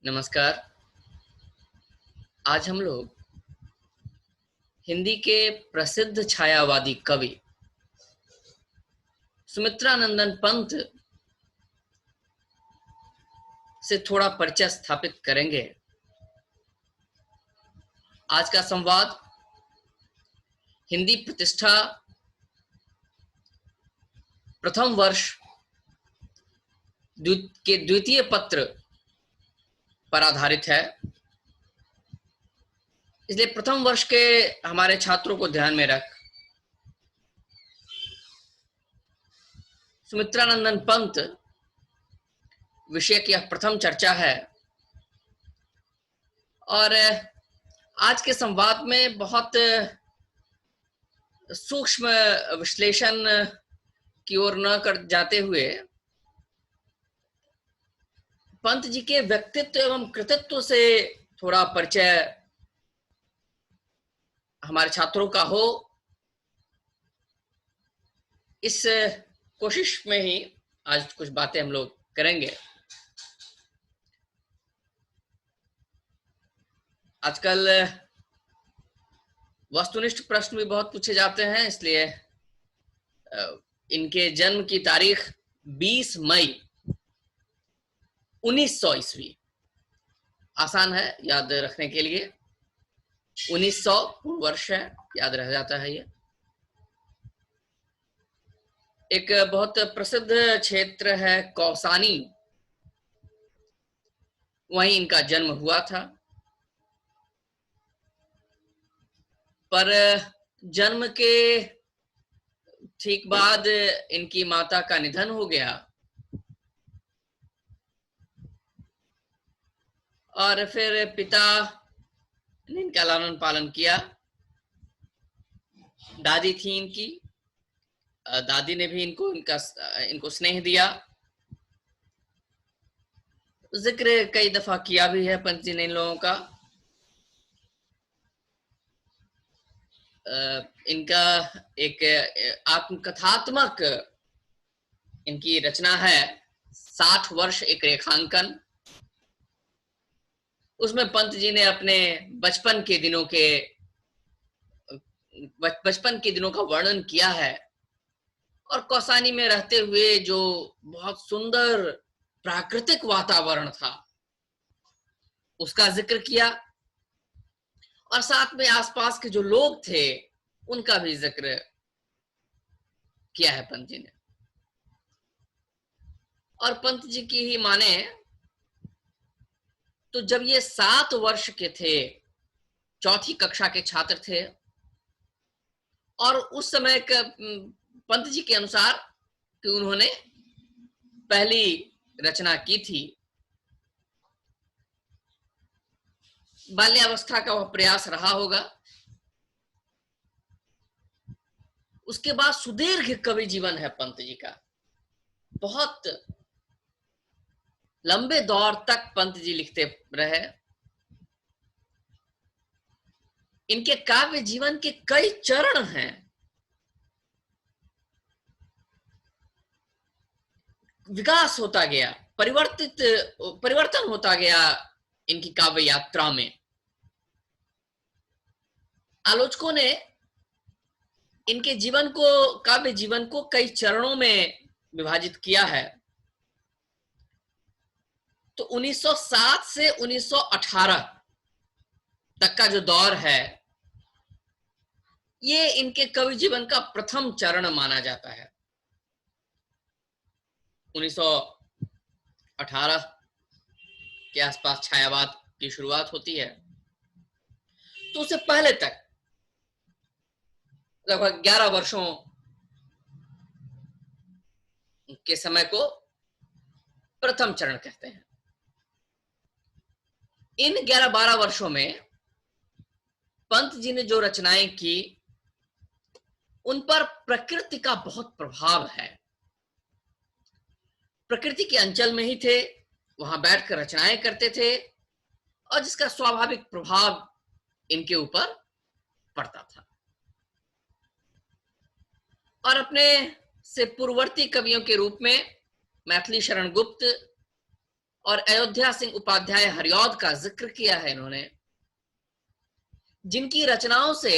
नमस्कार। आज हम लोग हिंदी के प्रसिद्ध छायावादी कवि सुमित्रानंदन पंत से थोड़ा परिचय स्थापित करेंगे। आज का संवाद हिंदी प्रतिष्ठा प्रथम वर्ष के द्वितीय पत्र पर आधारित है, इसलिए प्रथम वर्ष के हमारे छात्रों को ध्यान में रख सुमित्रानंदन पंत विषय की यह प्रथम चर्चा है। और आज के संवाद में बहुत सूक्ष्म विश्लेषण की ओर न कर जाते हुए पंत जी के व्यक्तित्व एवं कृतित्व से थोड़ा परिचय हमारे छात्रों का हो, इस कोशिश में ही आज कुछ बातें हम लोग करेंगे। आजकल वस्तुनिष्ठ प्रश्न भी बहुत पूछे जाते हैं, इसलिए इनके जन्म की तारीख 20 मई 1900 ईस्वी आसान है याद रखने के लिए। 1900 पूर्व वर्ष है, याद रह जाता है। ये एक बहुत प्रसिद्ध क्षेत्र है कौसानी, वहीं इनका जन्म हुआ था। पर जन्म के ठीक बाद इनकी माता का निधन हो गया और फिर पिता ने इनका लालन पालन किया। दादी थी इनकी, दादी ने भी इनको स्नेह दिया। जिक्र कई दफा किया भी है पंत जी ने इन लोगों का। इनका एक आत्मकथात्मक इनकी रचना है 60 वर्ष एक रेखांकन। उसमें पंत जी ने अपने बचपन के दिनों का वर्णन किया है और कौसानी में रहते हुए जो बहुत सुंदर प्राकृतिक वातावरण था उसका जिक्र किया और साथ में आसपास के जो लोग थे उनका भी जिक्र किया है पंत जी ने। और पंत जी की ही माने तो जब ये 7 वर्ष के थे, चौथी कक्षा के छात्र थे, और उस समय का पंत जी के अनुसार कि उन्होंने पहली रचना की थी। बाल्यावस्था का वह प्रयास रहा होगा। उसके बाद सुदीर्घ कवि जीवन है पंत जी का। बहुत लंबे दौर तक पंत जी लिखते रहे। इनके काव्य जीवन के कई चरण हैं। विकास होता गया, परिवर्तन होता गया इनकी काव्य यात्रा में। आलोचकों ने इनके काव्य जीवन को कई चरणों में विभाजित किया है। तो 1907 से 1918 तक का जो दौर है ये इनके कवि जीवन का प्रथम चरण माना जाता है। 1918 के आसपास छायावाद की शुरुआत होती है। तो उससे पहले तक लगभग 11 वर्षों के समय को प्रथम चरण कहते हैं। इन 11-12 वर्षों में पंत जी ने जो रचनाएं की उन पर प्रकृति का बहुत प्रभाव है। प्रकृति के अंचल में ही थे, वहां बैठकर रचनाएं करते थे और जिसका स्वाभाविक प्रभाव इनके ऊपर पड़ता था। और अपने से पूर्ववर्ती कवियों के रूप में मैथिली शरण गुप्त और अयोध्या सिंह उपाध्याय हरिऔध का जिक्र किया है इन्होंने, जिनकी रचनाओं से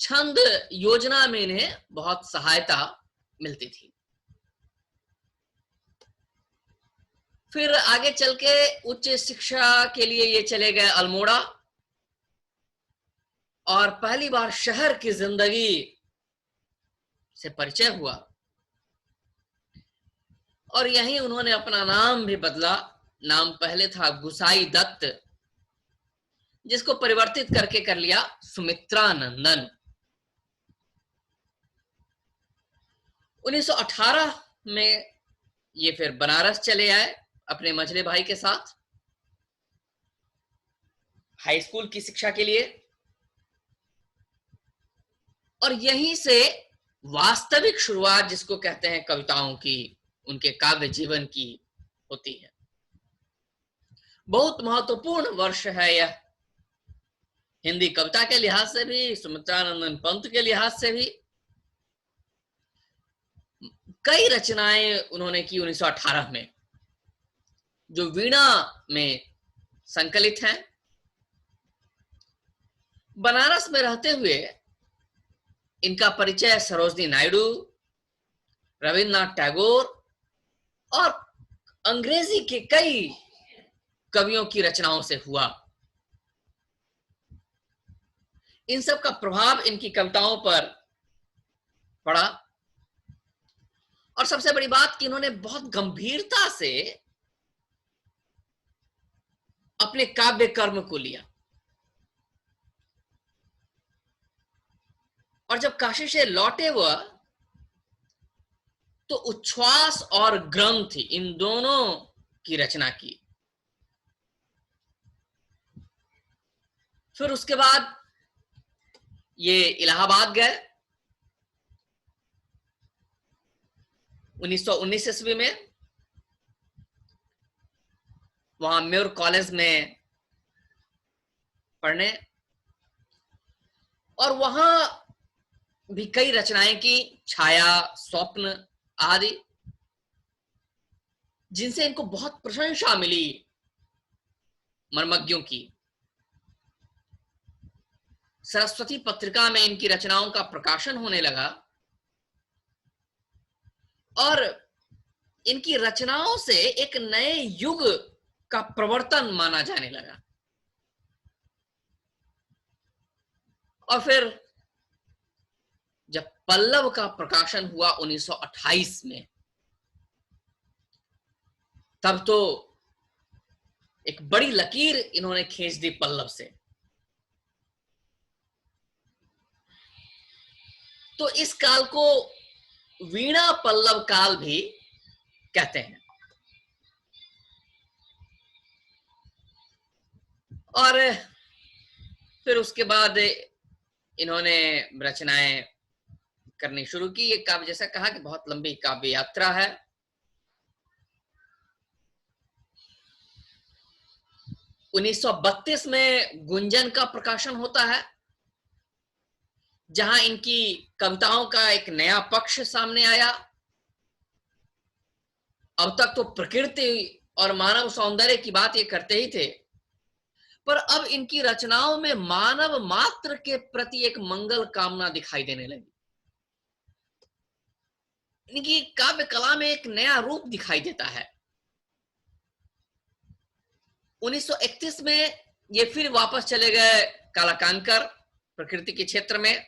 छंद योजना में इन्हें बहुत सहायता मिलती थी। फिर आगे चल के उच्च शिक्षा के लिए ये चले गए अल्मोड़ा, और पहली बार शहर की जिंदगी से परिचय हुआ, और यहीं उन्होंने अपना नाम भी बदला। नाम पहले था गुसाई दत्त, जिसको परिवर्तित करके कर लिया सुमित्रानंदन। 1918 में ये फिर बनारस चले आए अपने मझले भाई के साथ हाई स्कूल की शिक्षा के लिए, और यहीं से वास्तविक शुरुआत जिसको कहते हैं कविताओं की, उनके काव्य जीवन की होती है। बहुत महत्वपूर्ण वर्ष है यह, हिंदी कविता के लिहाज से भी, सुमित्रानंदन पंत के लिहाज से भी। कई रचनाएं उन्होंने की 1918 में, जो वीणा में संकलित हैं। बनारस में रहते हुए इनका परिचय सरोजनी नायडू, रविन्द्रनाथ टैगोर और अंग्रेजी के कई कवियों की रचनाओं से हुआ। इन सब का प्रभाव इनकी कविताओं पर पड़ा, और सबसे बड़ी बात कि इन्होंने बहुत गंभीरता से अपने काव्य कर्म को लिया, और जब काशी से लौटे वह, तो उच्छ्वास और ग्रंथ इन दोनों की रचना की। फिर उसके बाद ये इलाहाबाद गए 1919 ईस्वी में, वहां म्योर कॉलेज में पढ़ने, और वहां भी कई रचनाएं की, छाया, स्वप्न आदि, जिनसे इनको बहुत प्रशंसा मिली मर्मज्ञों की। सरस्वती पत्रिका में इनकी रचनाओं का प्रकाशन होने लगा, और इनकी रचनाओं से एक नए युग का प्रवर्तन माना जाने लगा। और फिर जब पल्लव का प्रकाशन हुआ 1928 में, तब तो एक बड़ी लकीर इन्होंने खींच दी पल्लव से। तो इस काल को वीणा पल्लव काल भी कहते हैं। और फिर उसके बाद इन्होंने रचनाएं करनी शुरू की। ये काव्य, जैसा कहा कि बहुत लंबी काव्य यात्रा है। उन्नीस 1932 में गुंजन का प्रकाशन होता है, जहां इनकी कविताओं का एक नया पक्ष सामने आया। अब तक तो प्रकृति और मानव सौंदर्य की बात ये करते ही थे, पर अब इनकी रचनाओं में मानव मात्र के प्रति एक मंगल कामना दिखाई देने लगी। इनकी काव्य कला में एक नया रूप दिखाई देता है। 1931 में ये फिर वापस चले गए कालाकांकर प्रकृति के क्षेत्र में,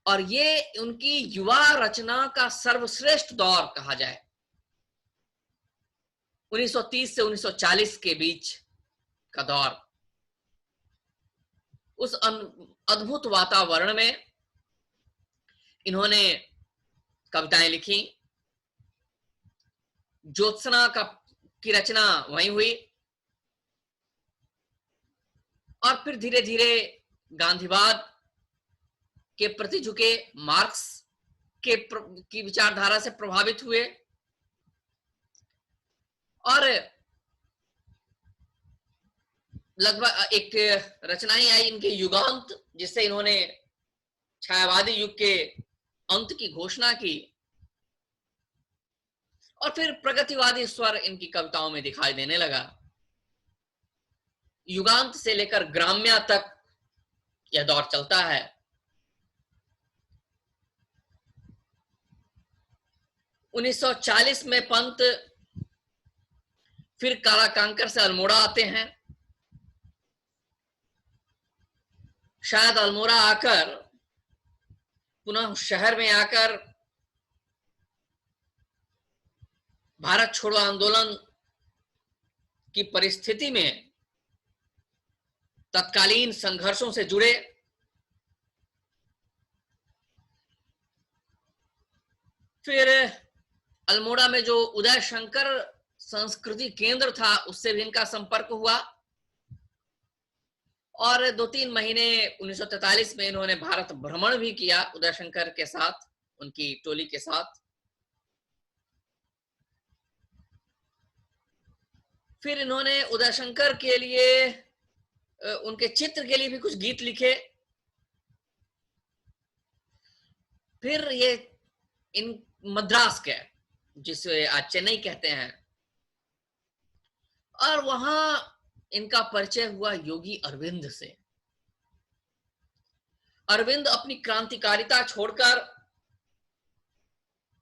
और ये उनकी युवा रचना का सर्वश्रेष्ठ दौर कहा जाए। 1930 से 1940 के बीच का दौर, उस अद्भुत वातावरण में इन्होंने कविताएं लिखी। ज्योत्सना की रचना वहीं हुई, और फिर धीरे धीरे गांधीवाद के प्रति झुके, मार्क्स की विचारधारा से प्रभावित हुए, और लगभग एक रचनाएं आई इनके युगांत, जिससे इन्होंने छायावादी युग के अंत की घोषणा की। और फिर प्रगतिवादी स्वर इनकी कविताओं में दिखाई देने लगा। युगांत से लेकर ग्राम्या तक यह दौर चलता है। उन्नीस सौ 1940 में पंत फिर काला कांकर से अल्मोड़ा आते हैं। शायद अल्मोड़ा आकर पुनः शहर में आकर भारत छोड़ो आंदोलन की परिस्थिति में तत्कालीन संघर्षों से जुड़े। फिर अल्मोड़ा में जो उदय शंकर संस्कृति केंद्र था उससे भी इनका संपर्क हुआ और 2-3 महीने 1943 में इन्होंने भारत भ्रमण भी किया उदय शंकर के साथ, उनकी टोली के साथ। फिर इन्होंने उदय शंकर के लिए, उनके चित्र के लिए भी कुछ गीत लिखे। फिर ये इन मद्रास गए, जिसे आज चेन्नई कहते हैं, और वहां इनका परिचय हुआ योगी अरविंद से। अरविंद अपनी क्रांतिकारिता छोड़कर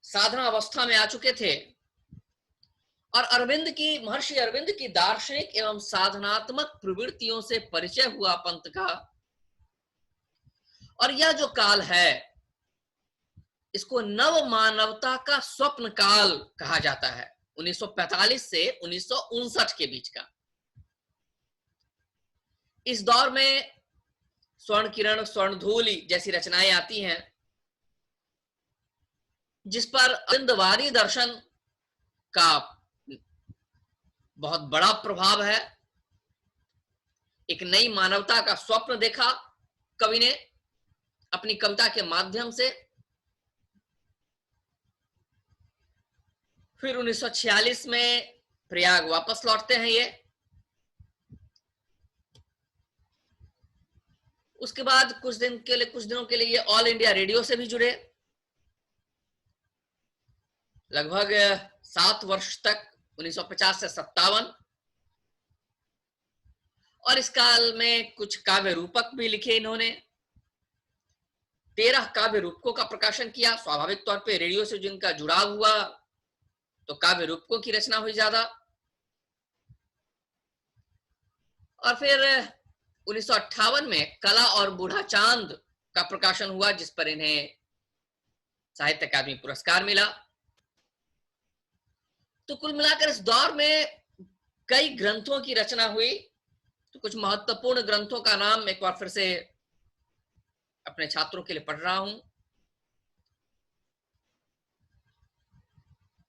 साधना अवस्था में आ चुके थे और महर्षि अरविंद की दार्शनिक एवं साधनात्मक प्रवृत्तियों से परिचय हुआ पंत का। और यह जो काल है इसको नव मानवता का स्वप्न काल कहा जाता है, 1945 से 1959 के बीच का। इस दौर में स्वर्ण किरण, स्वर्ण धूलि जैसी रचनाएं आती हैं जिस पर अरविंदवादी दर्शन का बहुत बड़ा प्रभाव है। एक नई मानवता का स्वप्न देखा कवि ने अपनी कविता के माध्यम से। फिर 1946 में प्रयाग वापस लौटते हैं ये। उसके बाद कुछ दिनों के लिए ये ऑल इंडिया रेडियो से भी जुड़े, लगभग 7 वर्ष तक, 1950 से 57। और इस काल में कुछ काव्य रूपक भी लिखे इन्होंने। 13 काव्य रूपकों का प्रकाशन किया। स्वाभाविक तौर पे रेडियो से जिनका जुड़ाव हुआ तो काव्य रूपकों की रचना हुई ज्यादा। और फिर 1958 में कला और बूढ़ा चांद का प्रकाशन हुआ जिस पर इन्हें साहित्य अकादमी पुरस्कार मिला। तो कुल मिलाकर इस दौर में कई ग्रंथों की रचना हुई। तो कुछ महत्वपूर्ण ग्रंथों का नाम एक बार फिर से अपने छात्रों के लिए पढ़ रहा हूं।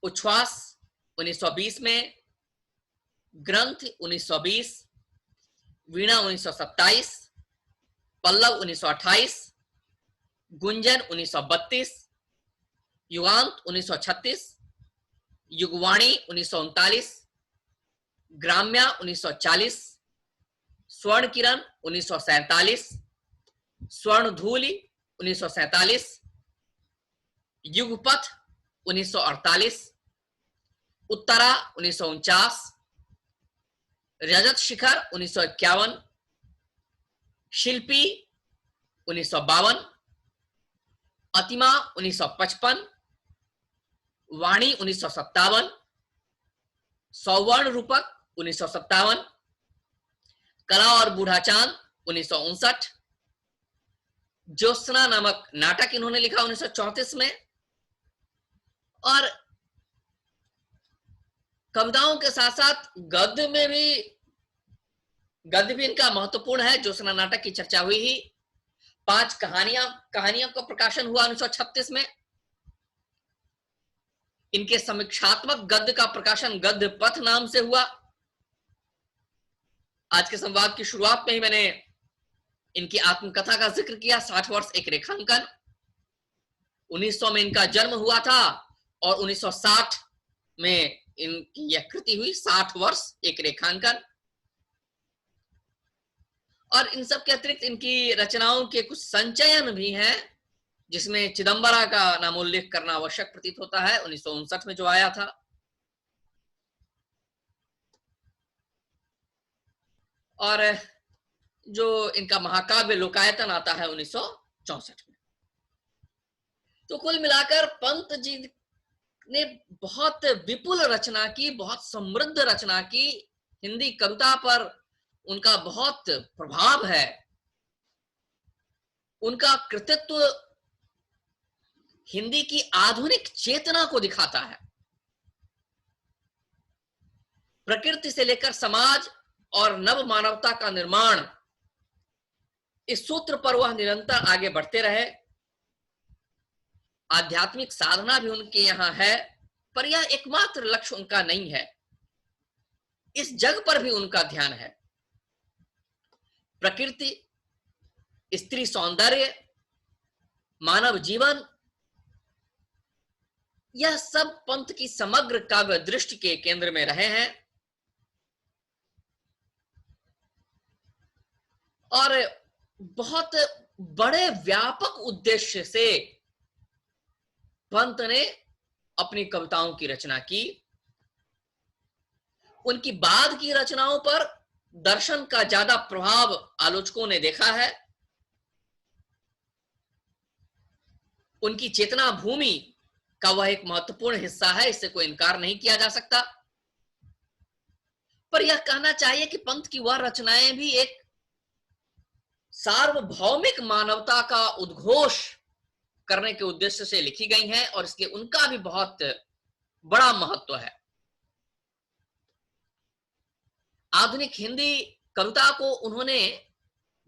उच्छ्वास 1920 में, ग्रंथ 1920, वीणा 1927, पल्लव 1928, गुंजन 1932, युगांत 1936, युगवाणी 1939, ग्राम्या 1940, स्वर्ण किरण 1947, स्वर्ण धूलि 1947, युगपथ 1948, उत्तरा 1949, रजत शिखर 1951, शिल्पी 1952, अतिमा 1955, वाणी 1957, सौवर्ण रूपक 1957, कला और बूढ़ा चांद 1959, ज्योत्सना नामक नाटक इन्होंने लिखा 1934 में। और कविताओं के साथ साथ गद्य भी इनका महत्वपूर्ण है। ज्योत्सना नाटक की चर्चा हुई ही। 5 कहानियों का प्रकाशन हुआ 1936 में। इनके समीक्षात्मक गद्य का प्रकाशन गद्य पथ नाम से हुआ। आज के संवाद की शुरुआत में ही मैंने इनकी आत्मकथा का जिक्र किया, 60 वर्ष एक रेखांकन। 1900 में इनका जन्म हुआ था और 1960 में इनकी यह कृति हुई, 60 वर्ष एक रेखांकन। और इन सब के अतिरिक्त इनकी रचनाओं के कुछ संचयन भी हैं जिसमें चिदंबरा का नामोल्लेख करना आवश्यक प्रतीत होता है, 1959 में जो आया था। और जो इनका महाकाव्य लोकायतन आता है 1964 में। तो कुल मिलाकर पंत जी ने बहुत विपुल रचना की, बहुत समृद्ध रचना की। हिंदी कविता पर उनका बहुत प्रभाव है। उनका कृतित्व हिंदी की आधुनिक चेतना को दिखाता है। प्रकृति से लेकर समाज और नव मानवता का निर्माण, इस सूत्र पर वह निरंतर आगे बढ़ते रहे। आध्यात्मिक साधना भी उनके यहां है, पर यह एकमात्र लक्ष्य उनका नहीं है। इस जग पर भी उनका ध्यान है। प्रकृति, स्त्री सौंदर्य, मानव जीवन, यह सब पंथ की समग्र काव्य दृष्टि के केंद्र में रहे हैं। और बहुत बड़े व्यापक उद्देश्य से पंत ने अपनी कविताओं की रचना की। उनकी बाद की रचनाओं पर दर्शन का ज्यादा प्रभाव आलोचकों ने देखा है। उनकी चेतना भूमि का वह एक महत्वपूर्ण हिस्सा है, इससे कोई इनकार नहीं किया जा सकता। पर यह कहना चाहिए कि पंत की वह रचनाएं भी एक सार्वभौमिक मानवता का उद्घोष करने के उद्देश्य से लिखी गई हैं, और इसलिए उनका भी बहुत बड़ा महत्व है। आधुनिक हिंदी कविता को उन्होंने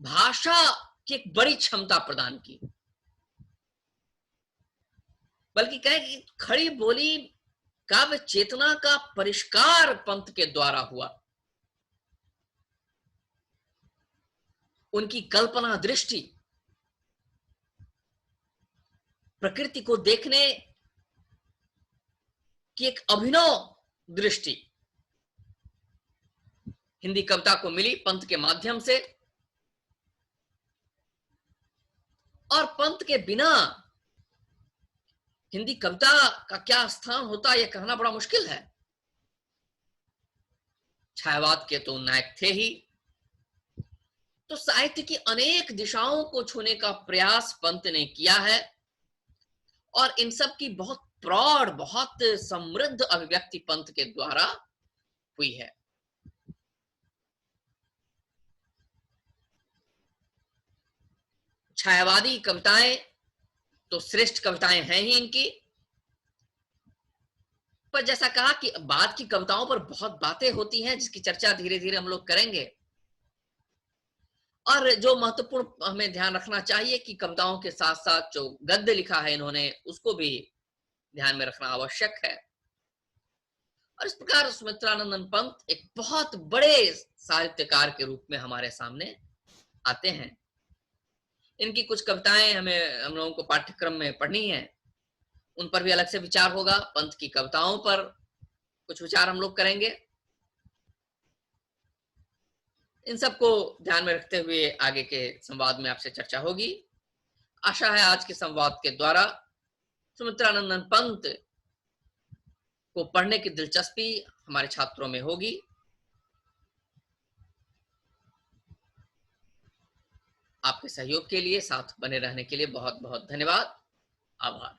भाषा की एक बड़ी क्षमता प्रदान की। बल्कि कहें कि खड़ी बोली काव्य चेतना का परिष्कार पंत के द्वारा हुआ। उनकी कल्पना दृष्टि, प्रकृति को देखने की एक अभिनव दृष्टि हिंदी कविता को मिली पंत के माध्यम से। और पंत के बिना हिंदी कविता का क्या स्थान होता, यह कहना बड़ा मुश्किल है। छायावाद के तो नायक थे ही, तो साहित्य की अनेक दिशाओं को छूने का प्रयास पंत ने किया है, और इन सब की बहुत प्रौढ़, बहुत समृद्ध अभिव्यक्ति पंत के द्वारा हुई है। छायावादी कविताएं तो श्रेष्ठ कविताएं हैं ही इनकी, पर जैसा कहा कि बाद की कविताओं पर बहुत बातें होती हैं, जिसकी चर्चा धीरे धीरे हम लोग करेंगे। और जो महत्वपूर्ण हमें ध्यान रखना चाहिए कि कविताओं के साथ साथ जो गद्य लिखा है इन्होंने, उसको भी ध्यान में रखना आवश्यक है। और इस प्रकार सुमित्रानंदन पंत एक बहुत बड़े साहित्यकार के रूप में हमारे सामने आते हैं। इनकी कुछ कविताएं हम लोगों को पाठ्यक्रम में पढ़नी है, उन पर भी अलग से विचार होगा। पंत की कविताओं पर कुछ विचार हम लोग करेंगे। इन सबको ध्यान में रखते हुए आगे के संवाद में आपसे चर्चा होगी। आशा है आज के संवाद के द्वारा सुमित्रानंदन पंत को पढ़ने की दिलचस्पी हमारे छात्रों में होगी। आपके सहयोग के लिए, साथ बने रहने के लिए बहुत बहुत धन्यवाद। आभार।